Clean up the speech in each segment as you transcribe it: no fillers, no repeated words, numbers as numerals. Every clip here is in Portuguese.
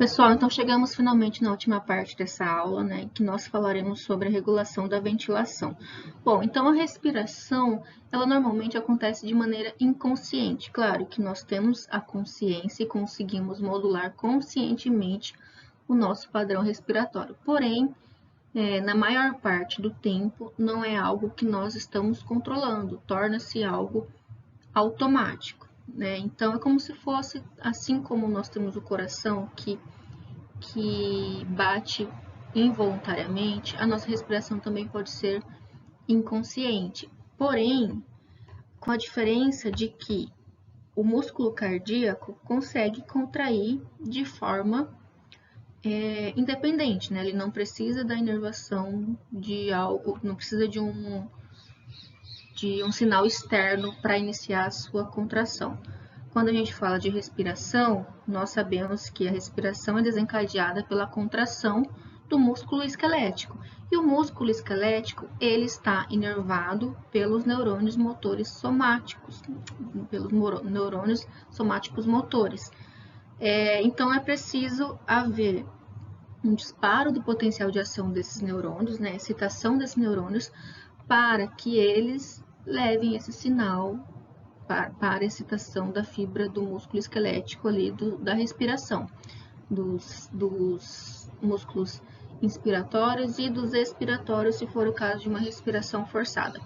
Pessoal, então chegamos finalmente na última parte dessa aula, né, que nós falaremos sobre a regulação da ventilação. Bom, então a respiração, ela normalmente acontece de maneira inconsciente. Claro que nós temos a consciência e conseguimos modular conscientemente o nosso padrão respiratório. Porém, na maior parte do tempo, não é algo que nós estamos controlando, torna-se algo automático, né? Então, é como se fosse, assim como nós temos o coração que bate involuntariamente, a nossa respiração também pode ser inconsciente. Porém, com a diferença de que o músculo cardíaco consegue contrair de forma independente, né? Ele não precisa da inervação de algo, não precisa de um sinal externo para iniciar a sua contração. Quando a gente fala de respiração, nós sabemos que a respiração é desencadeada pela contração do músculo esquelético. E o músculo esquelético, ele está inervado pelos neurônios motores somáticos, pelos neurônios somáticos motores. Então, é preciso haver um disparo do potencial de ação desses neurônios, né, excitação desses neurônios, para que eles levem esse sinal para a excitação da fibra do músculo esquelético ali da respiração, dos músculos inspiratórios e dos expiratórios, se for o caso de uma respiração forçada.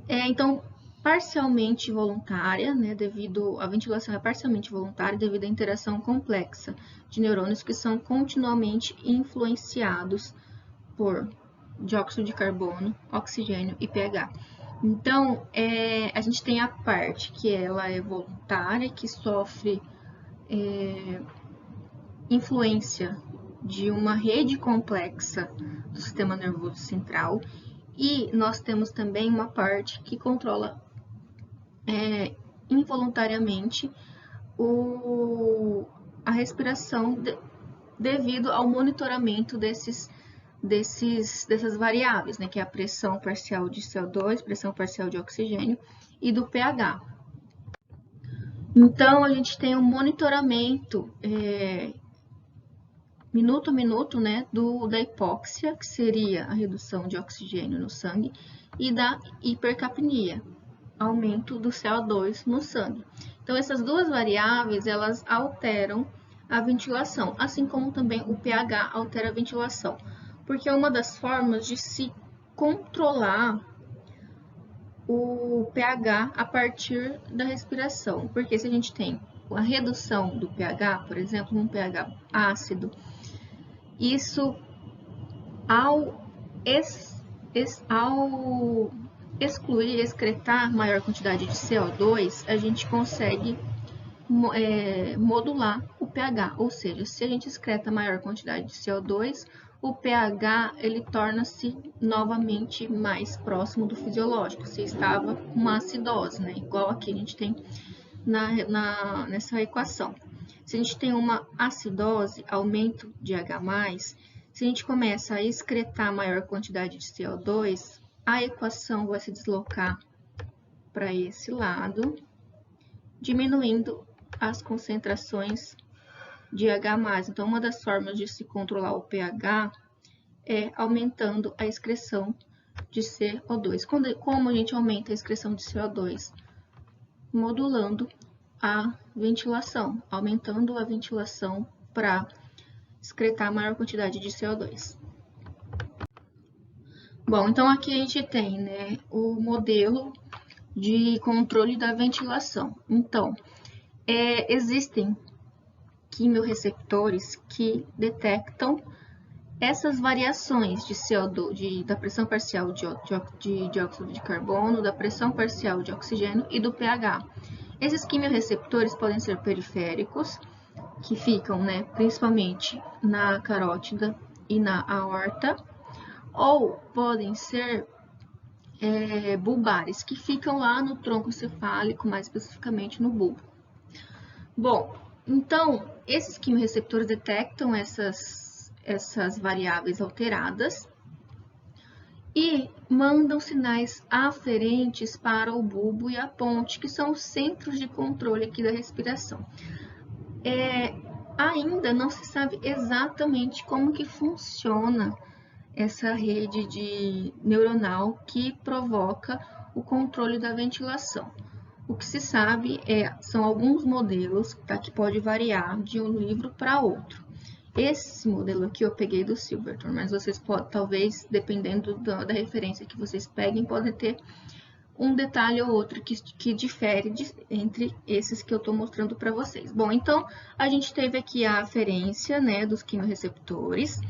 Então, parcialmente voluntária, né, a ventilação é parcialmente voluntária devido à interação complexa de neurônios que são continuamente influenciados por dióxido de carbono, oxigênio e pH. Então, a gente tem a parte que ela é voluntária, que sofre influência de uma rede complexa do sistema nervoso central, e nós temos também uma parte que controla involuntariamente a respiração devido ao monitoramento dessas variáveis, né, que é a pressão parcial de CO2, pressão parcial de oxigênio e do pH. Então, a gente tem um monitoramento minuto a minuto, né, da hipóxia, que seria a redução de oxigênio no sangue, e da hipercapnia, aumento do CO2 no sangue. Então, essas duas variáveis, elas alteram a ventilação, assim como também o pH altera a ventilação, porque é uma das formas de se controlar o pH a partir da respiração, porque se a gente tem a redução do pH, por exemplo, um pH ácido, isso ao excluir, excretar maior quantidade de CO2, a gente consegue modular o pH, ou seja, se a gente excreta maior quantidade de CO2, o pH ele torna-se novamente mais próximo do fisiológico, se estava uma acidose, né? Igual aqui a gente tem nessa equação. Se a gente tem uma acidose, aumento de H+, se a gente começa a excretar maior quantidade de CO2, a equação vai se deslocar para esse lado, diminuindo as concentrações de H+. Então, uma das formas de se controlar o pH é aumentando a excreção de CO2. Como a gente aumenta a excreção de CO2? Modulando a ventilação, aumentando a ventilação para excretar a maior quantidade de CO2. Bom, então aqui a gente tem, né, o modelo de controle da ventilação. Então, existem quimiorreceptores que detectam essas variações de CO2, da pressão parcial de dióxido de carbono, da pressão parcial de oxigênio e do pH. Esses quimiorreceptores podem ser periféricos, que ficam, né, principalmente na carótida e na aorta, ou podem ser bulbares, que ficam lá no tronco cefálico, mais especificamente no bulbo. Bom, então, esses quimiorreceptores detectam essas variáveis alteradas e mandam sinais aferentes para o bulbo e a ponte, que são os centros de controle aqui da respiração. ainda não se sabe exatamente como que funciona essa rede neuronal que provoca o controle da ventilação. O que se sabe são alguns modelos, tá, que pode variar de um livro para outro. Esse modelo aqui eu peguei do Silverton, mas vocês podem, talvez, dependendo da referência que vocês peguem, podem ter um detalhe ou outro que difere entre esses que eu estou mostrando para vocês. Bom, então, a gente teve aqui a aferência, né, dos quimiorreceptores,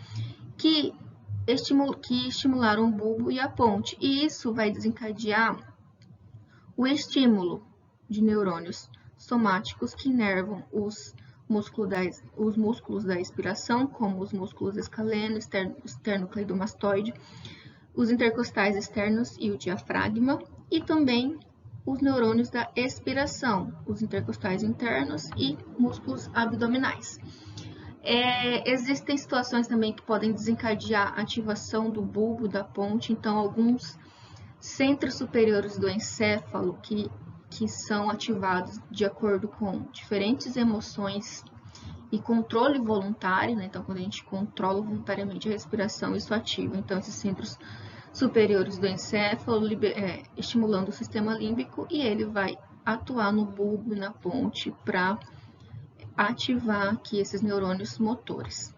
que estimularam o bulbo e a ponte, e isso vai desencadear o estímulo de neurônios somáticos que inervam os músculos da expiração, como os músculos escaleno, esternocleidomastoide, os intercostais externos e o diafragma, e também os neurônios da expiração, os intercostais internos e músculos abdominais. Existem situações também que podem desencadear a ativação do bulbo, da ponte, então alguns centros superiores do encéfalo que são ativados de acordo com diferentes emoções e controle voluntário, né? Então, quando a gente controla voluntariamente a respiração, isso ativa. Então, esses centros superiores do encéfalo, estimulando o sistema límbico, e ele vai atuar no bulbo e na ponte para ativar aqui esses neurônios motores.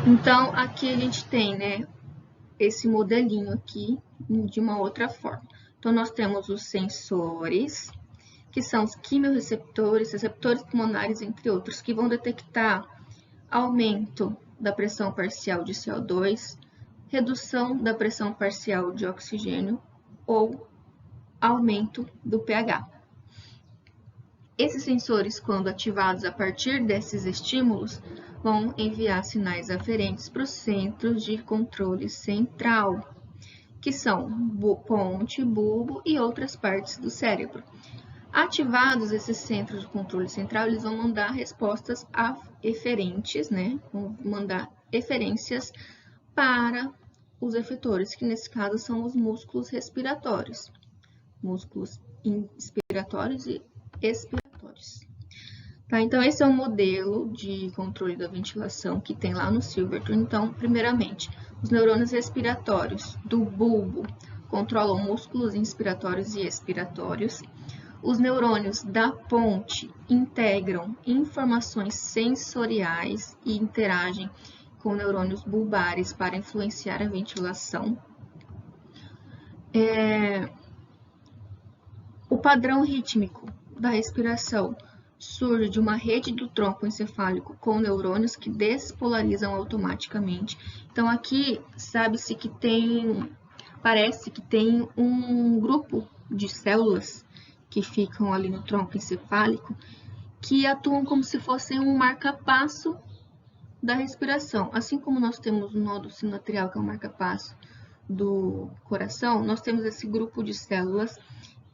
Então, aqui a gente tem, né, esse modelinho aqui de uma outra forma. Então, nós temos os sensores, que são os quimiorreceptores, receptores pulmonares, entre outros, que vão detectar aumento da pressão parcial de CO2, redução da pressão parcial de oxigênio ou aumento do pH. Esses sensores, quando ativados a partir desses estímulos, vão enviar sinais aferentes para os centros de controle central, que são ponte, bulbo e outras partes do cérebro. Ativados esses centros de controle central, eles vão mandar respostas eferentes, né? Vão mandar eferências para os efetores, que nesse caso são os músculos respiratórios. Músculos inspiratórios e expiratórios. Tá, então, esse é o modelo de controle da ventilação que tem lá no Silverton. Então, primeiramente, os neurônios respiratórios do bulbo controlam músculos inspiratórios e expiratórios. Os neurônios da ponte integram informações sensoriais e interagem com neurônios bulbares para influenciar a ventilação. O padrão rítmico da respiração surge de uma rede do tronco encefálico com neurônios que despolarizam automaticamente. Então, aqui sabe-se que parece que tem um grupo de células que ficam ali no tronco encefálico que atuam como se fossem um marca-passo da respiração. Assim como nós temos o nódulo sinoatrial, que é o marca-passo do coração, nós temos esse grupo de células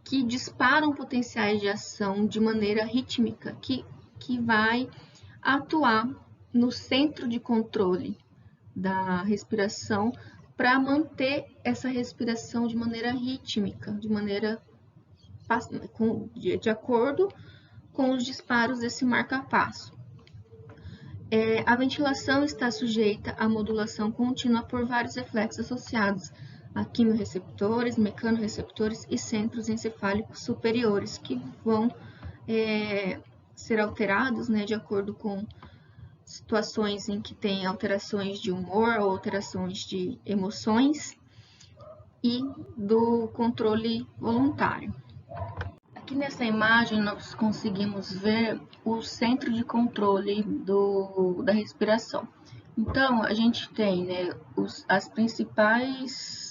que disparam potenciais de ação de maneira rítmica, que vai atuar no centro de controle da respiração para manter essa respiração de maneira rítmica, de acordo com os disparos desse marca-passo. A ventilação está sujeita à modulação contínua por vários reflexos associados a quimiorreceptores, mecanorreceptores e centros encefálicos superiores, que vão ser alterados, né, de acordo com situações em que tem alterações de humor ou alterações de emoções e do controle voluntário. Aqui nessa imagem nós conseguimos ver o centro de controle da respiração. Então, a gente tem, né, as principais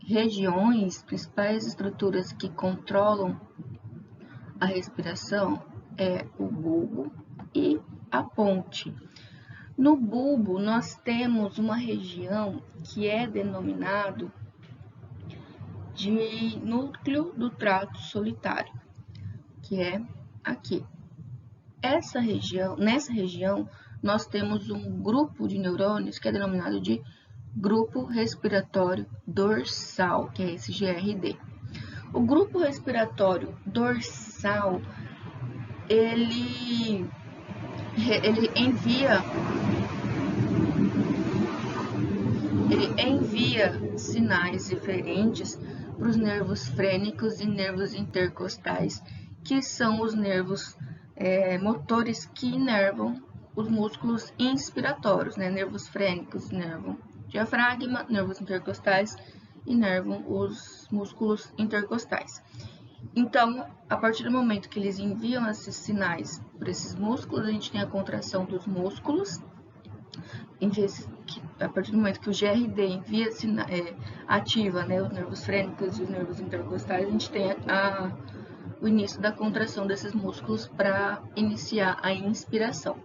regiões, principais estruturas que controlam a respiração é o bulbo e a ponte. No bulbo, nós temos uma região que é denominado de núcleo do trato solitário, que é aqui. Nessa região, nós temos um grupo de neurônios que é denominado de grupo respiratório dorsal, que é esse GRD. O grupo respiratório dorsal basal, ele envia sinais diferentes para os nervos frênicos e nervos intercostais, que são os nervos motores que inervam os músculos inspiratórios, né? Nervos frênicos inervam diafragma, nervos intercostais inervam os músculos intercostais. Então, a partir do momento que eles enviam esses sinais para esses músculos, a gente tem a contração dos músculos. A partir do momento que o GRD ativa, né, os nervos frênicos e os nervos intercostais, a gente tem o início da contração desses músculos para iniciar a inspiração.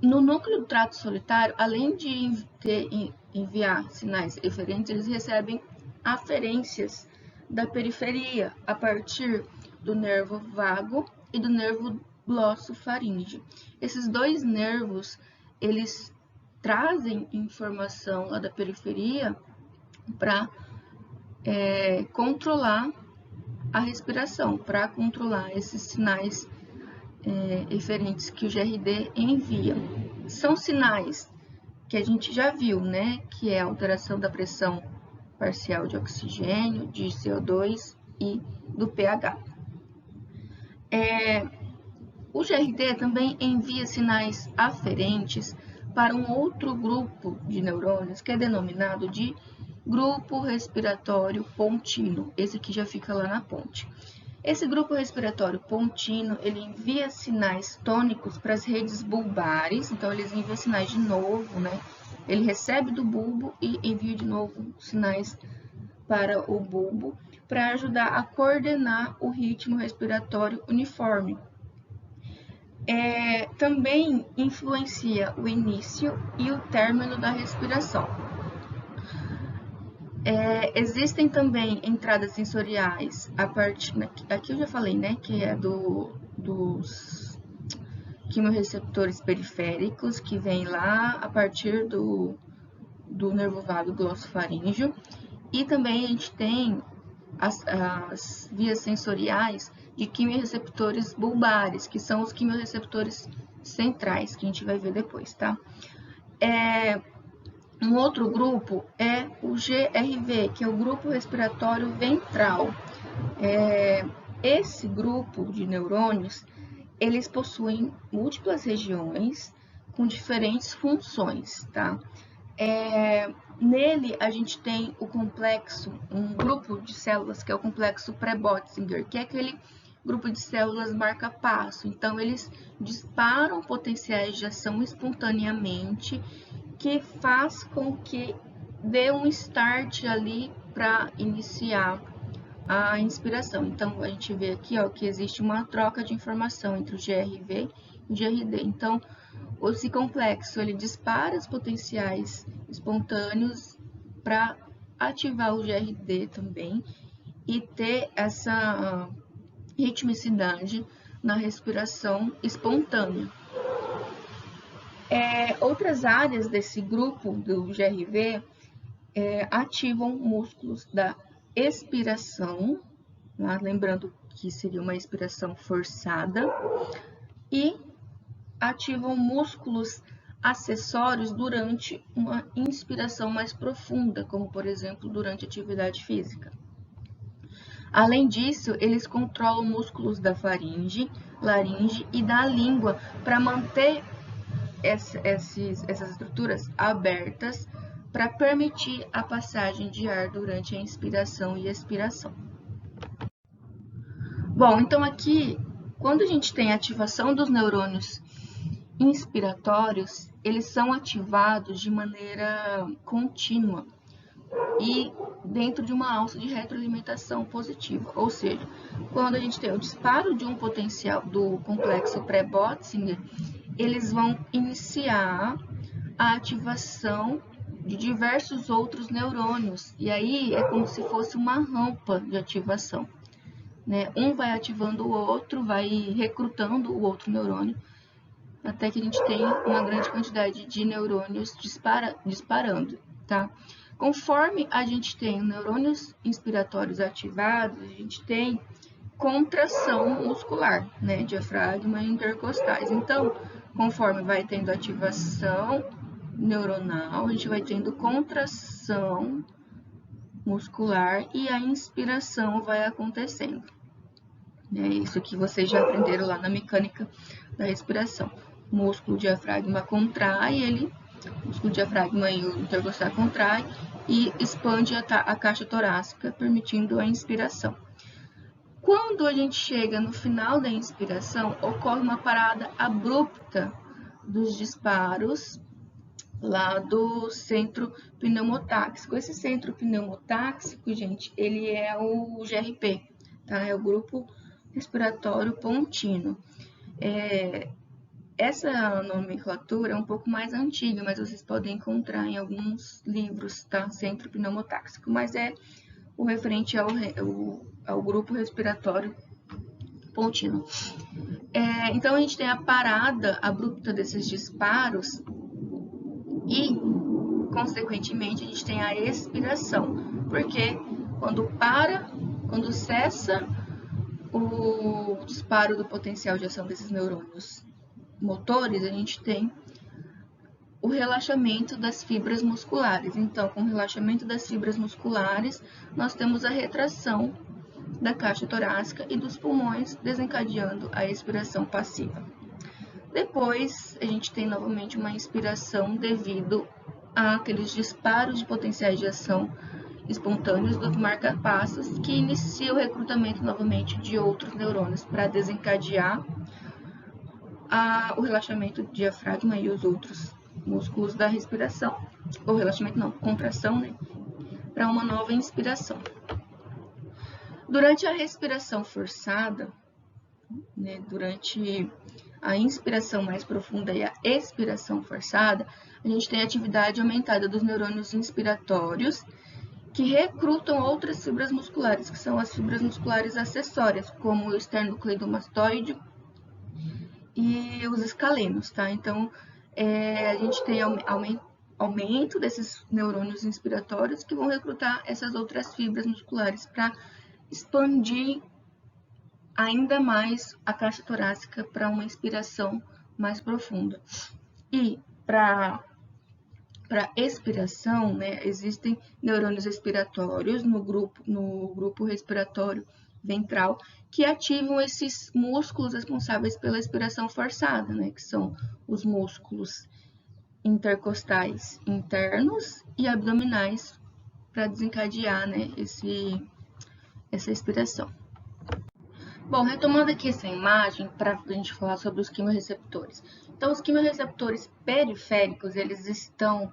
No núcleo do trato solitário, além de enviar sinais eferentes, eles recebem aferências da periferia a partir do nervo vago e do nervo glossofaríngeo. Esses dois nervos, eles trazem informação lá da periferia para controlar a respiração, para controlar esses sinais eferentes que o GRD envia. São sinais que a gente já viu, né? Que é a alteração da pressão parcial de oxigênio, de CO2 e do pH. O GRD também envia sinais aferentes para um outro grupo de neurônios que é denominado de grupo respiratório pontino. Esse aqui já fica lá na ponte. Esse grupo respiratório pontino, ele envia sinais tônicos para as redes bulbares, então eles enviam sinais de novo, né? Ele recebe do bulbo e envia de novo sinais para o bulbo para ajudar a coordenar o ritmo respiratório uniforme. Também influencia o início e o término da respiração. Existem também entradas sensoriais a partir, aqui eu já falei, né, que é dos quimiorreceptores periféricos, que vem lá a partir do nervo vago glossofaríngeo, e também a gente tem as vias sensoriais de quimiorreceptores bulbares, que são os quimiorreceptores centrais, que a gente vai ver depois, tá? Um outro grupo é o GRV, que é o grupo respiratório ventral. Esse grupo de neurônios, eles possuem múltiplas regiões com diferentes funções, tá? Nele, a gente tem o complexo, um grupo de células que é o complexo Pré-Botzinger, que é aquele grupo de células marca-passo. Então, eles disparam potenciais de ação espontaneamente, que faz com que dê um start ali para iniciar a inspiração. Então, a gente vê aqui que existe uma troca de informação entre o GRV e o GRD. Então, esse complexo, ele dispara os potenciais espontâneos para ativar o GRD também e ter essa ritmicidade na respiração espontânea. Outras áreas desse grupo do GRV ativam músculos da expiração, né? Lembrando que seria uma expiração forçada, e ativam músculos acessórios durante uma inspiração mais profunda, como por exemplo durante atividade física. Além disso, eles controlam músculos da faringe, laringe e da língua para manter essas estruturas abertas para permitir a passagem de ar durante a inspiração e expiração. Bom, então aqui, quando a gente tem a ativação dos neurônios inspiratórios, eles são ativados de maneira contínua e dentro de uma alça de retroalimentação positiva, ou seja, quando a gente tem o disparo de um potencial do complexo Pré-Botzinger, eles vão iniciar a ativação de diversos outros neurônios, e aí é como se fosse uma rampa de ativação, né? Um vai ativando o outro, vai recrutando o outro neurônio, até que a gente tem uma grande quantidade de neurônios disparando, tá? Conforme a gente tem neurônios inspiratórios ativados, a gente tem contração muscular, né? Diafragma e intercostais. Então, conforme vai tendo ativação neuronal, a gente vai tendo contração muscular e a inspiração vai acontecendo. É isso que vocês já aprenderam lá na mecânica da respiração. O músculo diafragma contrai, o músculo diafragma e o intercostal contrai e expande a caixa torácica, permitindo a inspiração. Quando a gente chega no final da inspiração, ocorre uma parada abrupta dos disparos lá do centro pneumotáxico. Esse centro pneumotáxico, gente, ele é o GRP, tá? É o grupo respiratório pontino. Essa nomenclatura é um pouco mais antiga, mas vocês podem encontrar em alguns livros, tá? Centro pneumotáxico, mas é o referente ao grupo respiratório pontino. Então, a gente tem a parada abrupta desses disparos e, consequentemente, a gente tem a expiração, porque quando cessa o disparo do potencial de ação desses neurônios motores, a gente tem o relaxamento das fibras musculares. Então, com o relaxamento das fibras musculares, nós temos a retração da caixa torácica e dos pulmões, desencadeando a expiração passiva. Depois, a gente tem novamente uma inspiração devido àqueles disparos de potenciais de ação espontâneos dos marca-passos que inicia o recrutamento novamente de outros neurônios para desencadear o relaxamento do diafragma e os outros músculos da respiração. Ou relaxamento não, contração, né? Para uma nova inspiração. Durante a respiração forçada, né, durante a inspiração mais profunda e a expiração forçada, a gente tem a atividade aumentada dos neurônios inspiratórios que recrutam outras fibras musculares, que são as fibras musculares acessórias, como o esternocleidomastoide e os escalenos, tá? Então, a gente tem aumento desses neurônios inspiratórios que vão recrutar essas outras fibras musculares para expandir ainda mais a caixa torácica para uma inspiração mais profunda. E para expiração, né, existem neurônios respiratórios no grupo respiratório ventral que ativam esses músculos responsáveis pela expiração forçada, né, que são os músculos intercostais internos e abdominais para desencadear, né, essa expiração. Bom, retomando aqui essa imagem para a gente falar sobre os quimiorreceptores. Então, os quimiorreceptores periféricos, eles estão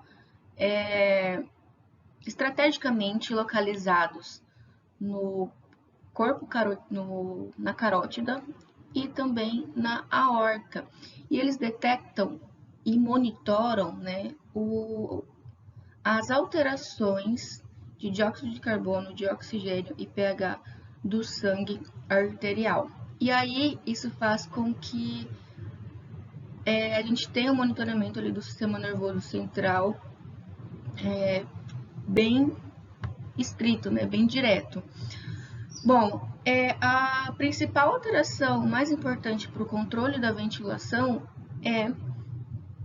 estrategicamente localizados no corpo na carótida e também na aorta. E eles detectam e monitoram, né, as alterações de dióxido de carbono, de oxigênio e pH do sangue arterial. E aí, isso faz com que a gente tenha um monitoramento ali do sistema nervoso central bem estrito, né, bem direto. Bom, a principal alteração mais importante para o controle da ventilação é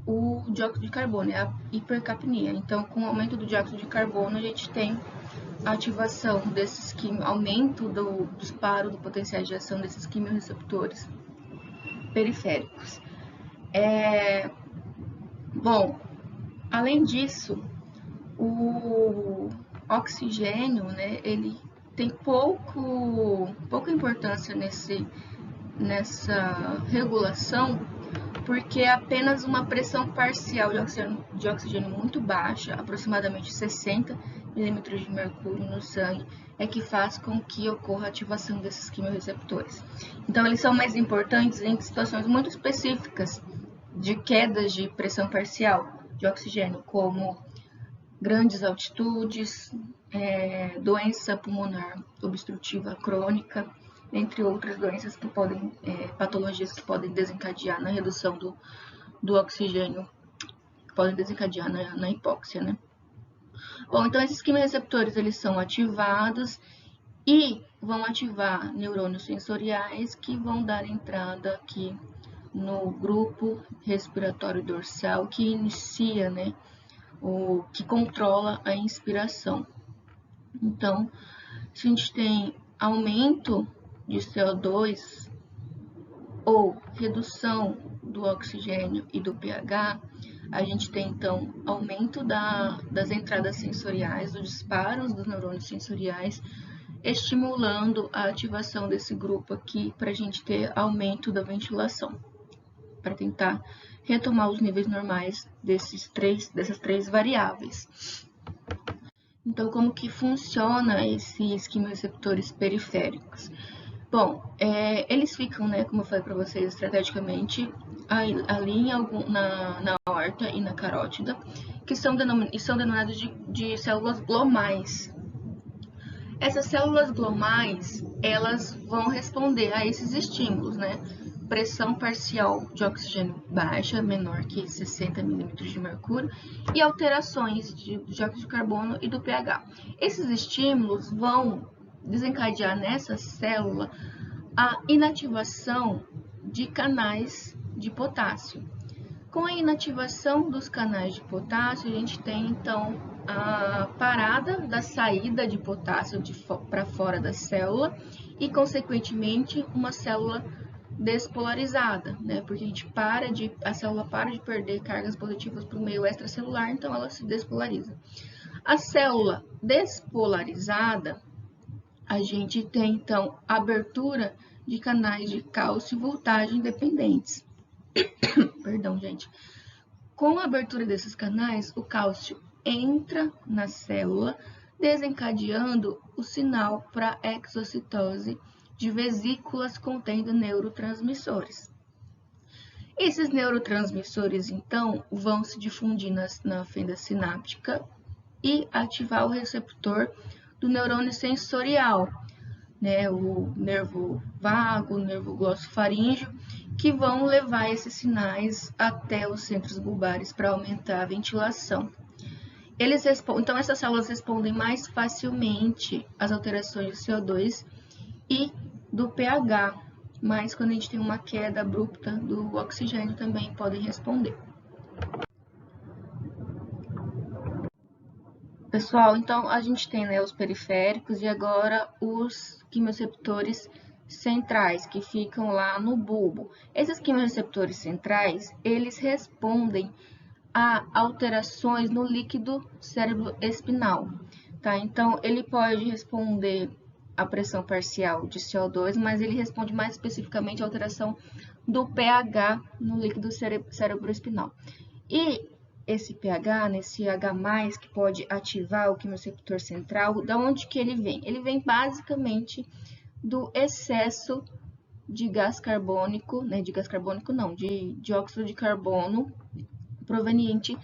o dióxido de carbono, é a hipercapnia. Então, com o aumento do dióxido de carbono, a gente tem a ativação desses aumento do disparo do potencial de ação desses quimiorreceptores periféricos. Bom, além disso, o oxigênio, né, ele tem pouca importância nessa regulação, porque é apenas uma pressão parcial de oxigênio muito baixa, aproximadamente 60 milímetros de mercúrio no sangue, é que faz com que ocorra a ativação desses quimiorreceptores. Então, eles são mais importantes em situações muito específicas de quedas de pressão parcial de oxigênio, como grandes altitudes, doença pulmonar obstrutiva crônica, entre outras doenças que podem, patologias que podem desencadear na redução do oxigênio, que podem desencadear na hipóxia, né? Bom, então esses quimiorreceptores, eles são ativados e vão ativar neurônios sensoriais que vão dar entrada aqui no grupo respiratório dorsal que inicia, né, que controla a inspiração. Então, se a gente tem aumento de CO2 ou redução do oxigênio e do pH, a gente tem então aumento das entradas sensoriais, dos disparos dos neurônios sensoriais, estimulando a ativação desse grupo aqui para a gente ter aumento da ventilação, para tentar retomar os níveis normais dessas três variáveis. Então, como que funciona esses quimiorreceptores periféricos? Bom, eles ficam, né, como eu falei para vocês, estrategicamente ali na aorta e na carótida, que são denominados de células glomais. Essas células glomais, elas vão responder a esses estímulos, né? Pressão parcial de oxigênio baixa, menor que 60 milímetros de mercúrio, e alterações de dióxido de carbono e do pH. Esses estímulos vão desencadear nessa célula a inativação de canais de potássio. Com a inativação dos canais de potássio, a gente tem então a parada da saída de potássio para fora da célula e, consequentemente, uma célula despolarizada, né? Porque a célula para de perder cargas positivas para o meio extracelular, então ela se despolariza. A célula despolarizada, a gente tem então abertura de canais de cálcio e voltagem dependentes. Perdão, gente. Com a abertura desses canais, o cálcio entra na célula, desencadeando o sinal para exocitose de vesículas contendo neurotransmissores. Esses neurotransmissores, então, vão se difundir na fenda sináptica e ativar o receptor do neurônio sensorial, né, o nervo vago, o nervo glossofaríngeo, que vão levar esses sinais até os centros bulbares para aumentar a ventilação. Então, essas células respondem mais facilmente às alterações de CO2 e do pH, mas quando a gente tem uma queda abrupta do oxigênio também podem responder. Pessoal, então a gente tem, né, os periféricos e agora os quimiorreceptores centrais, que ficam lá no bulbo. Esses quimiorreceptores centrais, eles respondem a alterações no líquido cerebroespinal, tá? Então, ele pode responder à pressão parcial de CO2, mas ele responde mais especificamente à alteração do pH no líquido cerebroespinal. E esse pH, nesse H+, que pode ativar o quimiorreceptor central, da onde que ele vem? Ele vem basicamente do excesso de gás carbônico, né, de dióxido de carbono proveniente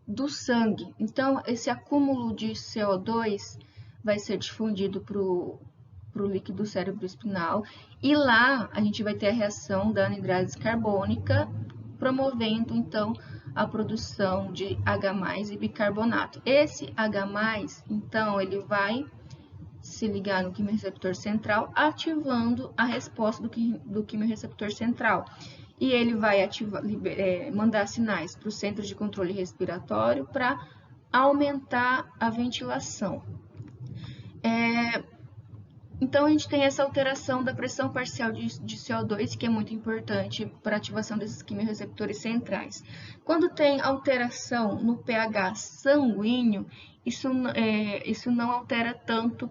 do sangue. Então, esse acúmulo de CO2 vai ser difundido para o líquido cerebroespinal e lá a gente vai ter a reação da anidrase carbônica, promovendo, então, a produção de H+ e bicarbonato. Esse H+, então, ele vai se ligar no quimiorreceptor central, ativando a resposta do quimiorreceptor central. E ele vai mandar sinais para o centro de controle respiratório para aumentar a ventilação. Então, a gente tem essa alteração da pressão parcial de CO2, que é muito importante para a ativação desses quimiorreceptores centrais. Quando tem alteração no pH sanguíneo, isso não altera tanto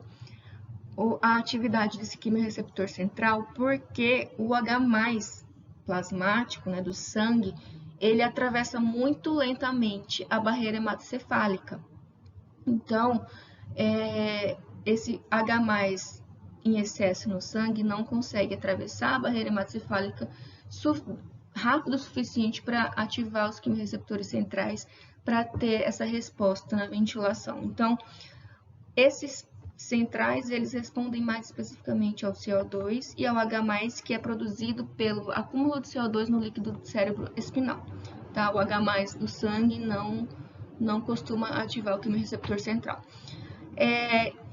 a atividade desse quimiorreceptor central, porque o H+ plasmático, né, do sangue, ele atravessa muito lentamente a barreira hematocefálica. Então, esse H+ em excesso no sangue não consegue atravessar a barreira hematocefálica rápido o suficiente para ativar os quimiorreceptores centrais para ter essa resposta na ventilação. Então, esses centrais, eles respondem mais especificamente ao CO2 e ao H+, que é produzido pelo acúmulo de CO2 no líquido cerebroespinal. Tá? O H+ do sangue não costuma ativar o quimiorreceptor central.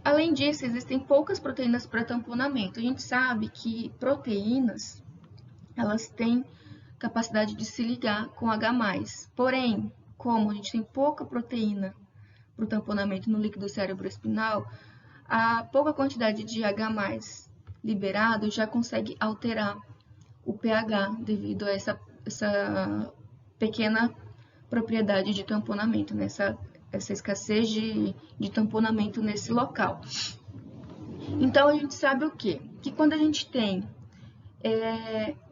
Além disso, existem poucas proteínas para tamponamento. A gente sabe que proteínas, elas têm capacidade de se ligar com H+. Porém, como a gente tem pouca proteína para o tamponamento no líquido cérebroespinal, a pouca quantidade de H+ liberado já consegue alterar o pH devido a essa pequena propriedade de tamponamento, essa escassez de tamponamento nesse local. Então, a gente sabe o quê? Que quando a gente tem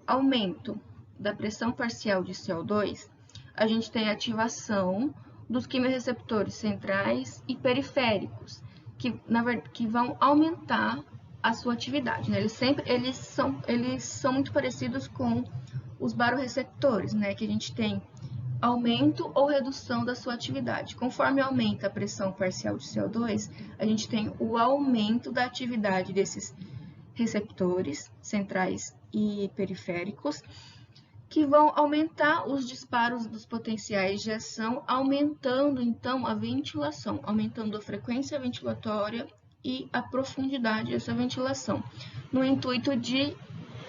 aumento da pressão parcial de CO2, a gente tem ativação dos quimiorreceptores centrais e periféricos, que vão aumentar a sua atividade, né? Eles são muito parecidos com os barorreceptores, né? Que a gente tem aumento ou redução da sua atividade. Conforme aumenta a pressão parcial de CO2, a gente tem o aumento da atividade desses receptores centrais e periféricos, que vão aumentar os disparos dos potenciais de ação, aumentando então a ventilação, aumentando a frequência ventilatória e a profundidade dessa ventilação, no intuito de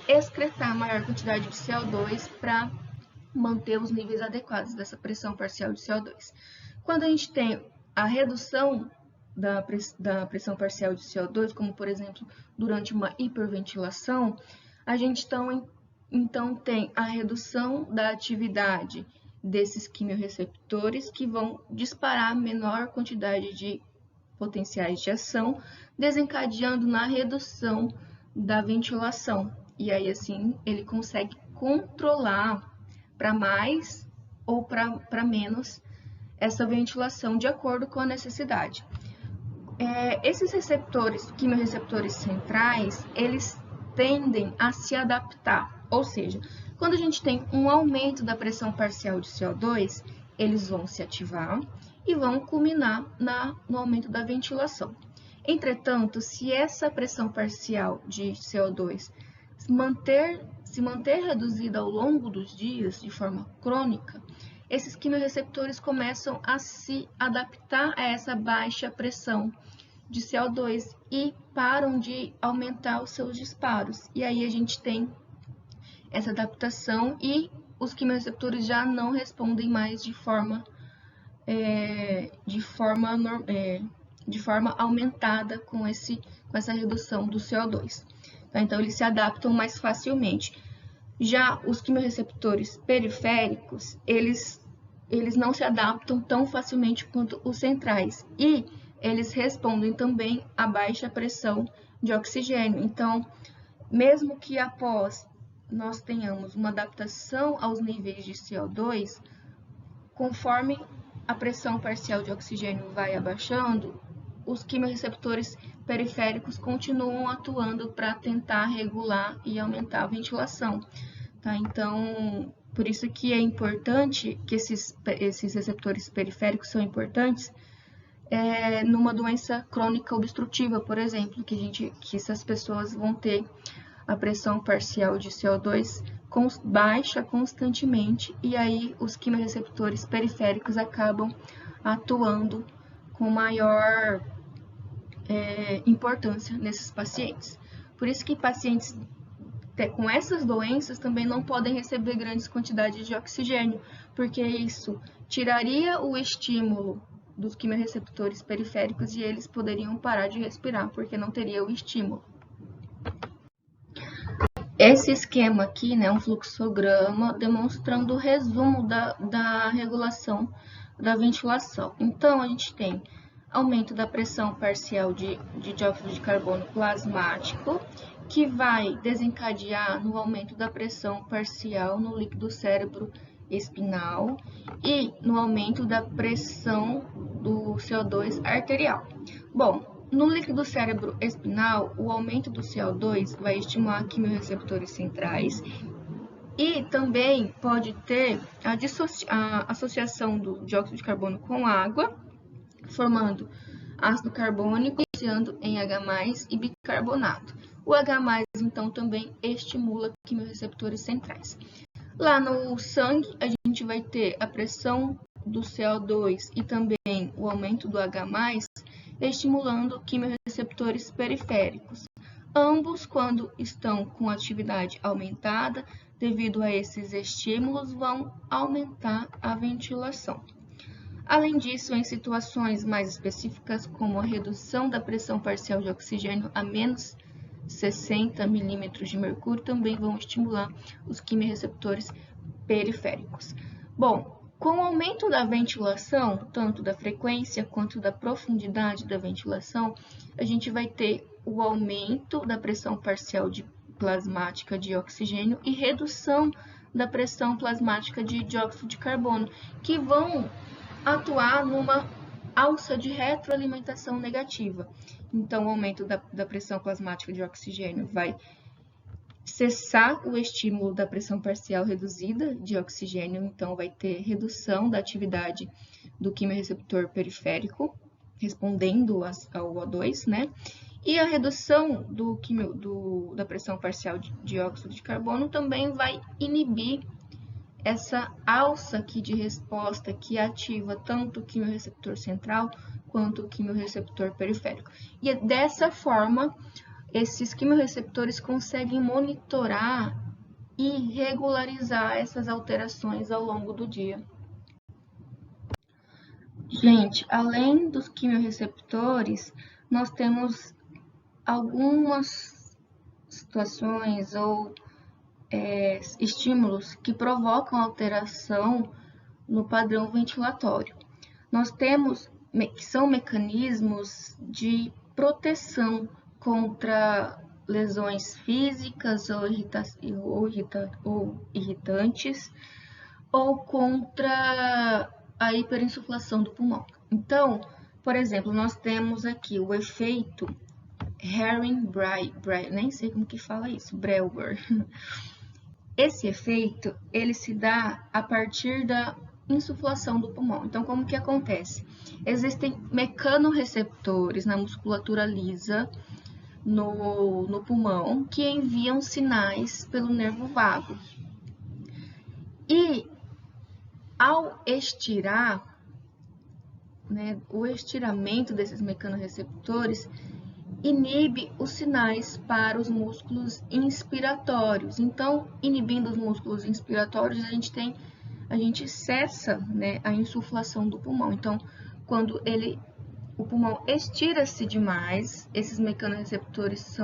excretar maior quantidade de CO2 para manter os níveis adequados dessa pressão parcial de CO2. Quando a gente tem a redução da pressão parcial de CO2, como por exemplo durante uma hiperventilação, a gente então tem a redução da atividade desses quimiorreceptores, que vão disparar menor quantidade de potenciais de ação, desencadeando na redução da ventilação. E aí, assim, ele consegue controlar para mais ou para menos essa ventilação de acordo com a necessidade. Esses receptores, quimiorreceptores centrais, eles tendem a se adaptar, ou seja, quando a gente tem um aumento da pressão parcial de CO2, eles vão se ativar e vão culminar no aumento da ventilação. Entretanto, se essa pressão parcial de CO2 se manter reduzida ao longo dos dias de forma crônica, esses quimiorreceptores começam a se adaptar a essa baixa pressão de CO2 e param de aumentar os seus disparos. E aí a gente tem essa adaptação e os quimiorreceptores já não respondem mais de forma aumentada com essa redução do CO2. Então, eles se adaptam mais facilmente. Já os quimiorreceptores periféricos, eles não se adaptam tão facilmente quanto os centrais. E eles respondem também à baixa pressão de oxigênio. Então, mesmo que após nós tenhamos uma adaptação aos níveis de CO2, conforme a pressão parcial de oxigênio vai abaixando, os quimiorreceptores periféricos continuam atuando para tentar regular e aumentar a ventilação. Tá? Então, por isso que é importante que esses receptores periféricos são importantes numa doença crônica obstrutiva, por exemplo, que essas pessoas vão ter a pressão parcial de CO2 baixa constantemente, e aí os quimiorreceptores periféricos acabam atuando com maior importância nesses pacientes. Por isso que pacientes com essas doenças também não podem receber grandes quantidades de oxigênio, porque isso tiraria o estímulo dos quimiorreceptores periféricos e eles poderiam parar de respirar, porque não teria o estímulo. Esse esquema aqui, né, um fluxograma demonstrando o resumo da regulação da ventilação. Então, a gente tem aumento da pressão parcial de dióxido de carbono plasmático, que vai desencadear no aumento da pressão parcial no líquido cérebroespinal e no aumento da pressão do CO2 arterial. Bom, no líquido cérebroespinal, o aumento do CO2 vai estimular quimiorreceptores centrais e também pode ter a associação do dióxido de carbono com água, formando ácido carbônico, iniciando em H+ e bicarbonato. O H+, então, também estimula quimiorreceptores centrais. Lá no sangue, a gente vai ter a pressão do CO2 e também o aumento do H+, estimulando quimiorreceptores periféricos. Ambos, quando estão com atividade aumentada, devido a esses estímulos, vão aumentar a ventilação. Além disso, em situações mais específicas, como a redução da pressão parcial de oxigênio a menos 60 milímetros de mercúrio, também vão estimular os quimiorreceptores periféricos. Bom, com o aumento da ventilação, tanto da frequência quanto da profundidade da ventilação, a gente vai ter o aumento da pressão parcial plasmática de oxigênio e redução da pressão plasmática de dióxido de carbono, que vão atuar numa alça de retroalimentação negativa. Então, o aumento da pressão plasmática de oxigênio vai cessar o estímulo da pressão parcial reduzida de oxigênio, então vai ter redução da atividade do quimiorreceptor periférico, respondendo ao O2, né? E a redução da pressão parcial de dióxido de carbono também vai inibir essa alça aqui de resposta que ativa tanto o quimiorreceptor central quanto o quimiorreceptor periférico. E dessa forma, esses quimiorreceptores conseguem monitorar e regularizar essas alterações ao longo do dia. Gente, além dos quimiorreceptores, nós temos algumas situações ou estímulos que provocam alteração no padrão ventilatório. Nós temos que são mecanismos de proteção contra lesões físicas ou irritantes, ou contra a hiperinsuflação do pulmão. Então, por exemplo, nós temos aqui o efeito Herring-Breuer, nem sei como que fala isso, Breuer. Esse efeito, ele se dá a partir da insuflação do pulmão. Então, como que acontece? Existem mecanorreceptores na musculatura lisa no pulmão que enviam sinais pelo nervo vago. E ao estirar, né, o estiramento desses mecanorreceptores inibe os sinais para os músculos inspiratórios. Então, inibindo os músculos inspiratórios, a gente cessa, né, a insuflação do pulmão. Então, quando o pulmão estira-se demais, esses mecanorreceptores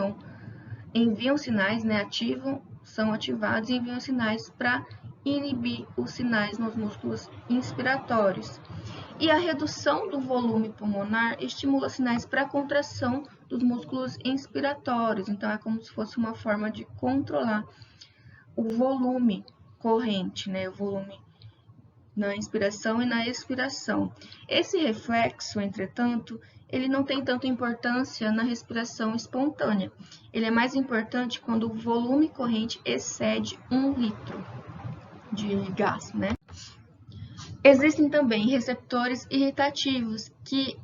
enviam sinais, né, são ativados e enviam sinais para inibir os sinais nos músculos inspiratórios. E a redução do volume pulmonar estimula sinais para a contração dos músculos inspiratórios. Então, é como se fosse uma forma de controlar o volume corrente, né? O volume na inspiração e na expiração. Esse reflexo, entretanto, ele não tem tanta importância na respiração espontânea. Ele é mais importante quando o volume corrente excede 1 litro de gás, né? Existem também receptores irritativos que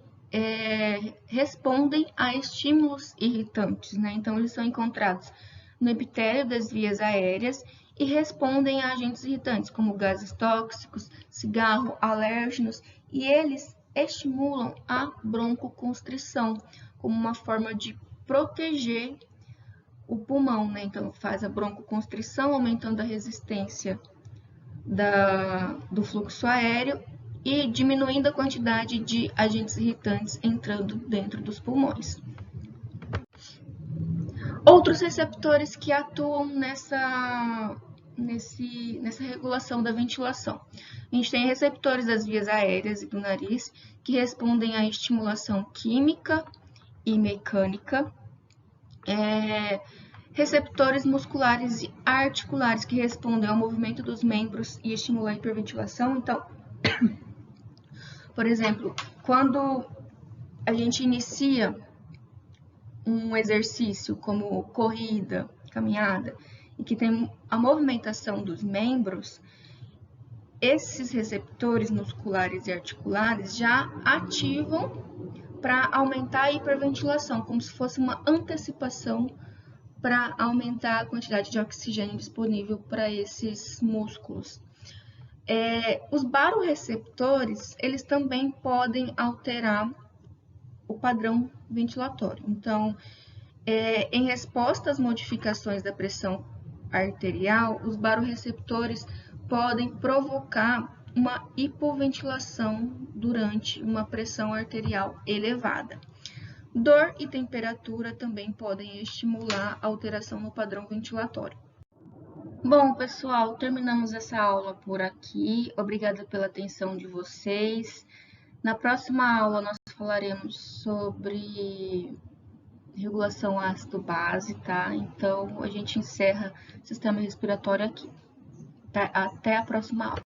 respondem a estímulos irritantes, né? Então, eles são encontrados no epitélio das vias aéreas e respondem a agentes irritantes, como gases tóxicos, cigarro, alérgenos, e eles estimulam a broncoconstrição, como uma forma de proteger o pulmão, né? Então, faz a broncoconstrição, aumentando a resistência do fluxo aéreo e diminuindo a quantidade de agentes irritantes entrando dentro dos pulmões. Outros receptores que atuam nessa regulação da ventilação. A gente tem receptores das vias aéreas e do nariz que respondem à estimulação química e mecânica. Receptores musculares e articulares que respondem ao movimento dos membros e estimulam a hiperventilação. Então, por exemplo, quando a gente inicia um exercício como corrida, caminhada, e que tem a movimentação dos membros, esses receptores musculares e articulares já ativam para aumentar a hiperventilação, como se fosse uma antecipação para aumentar a quantidade de oxigênio disponível para esses músculos. Os baroreceptores, eles também podem alterar o padrão ventilatório. Então, em resposta às modificações da pressão arterial, os barorreceptores podem provocar uma hipoventilação durante uma pressão arterial elevada. Dor e temperatura também podem estimular a alteração no padrão ventilatório. Bom, pessoal, terminamos essa aula por aqui. Obrigada pela atenção de vocês. Na próxima aula, nós falaremos sobre regulação ácido-base, tá? Então, a gente encerra o sistema respiratório aqui. Até a próxima aula.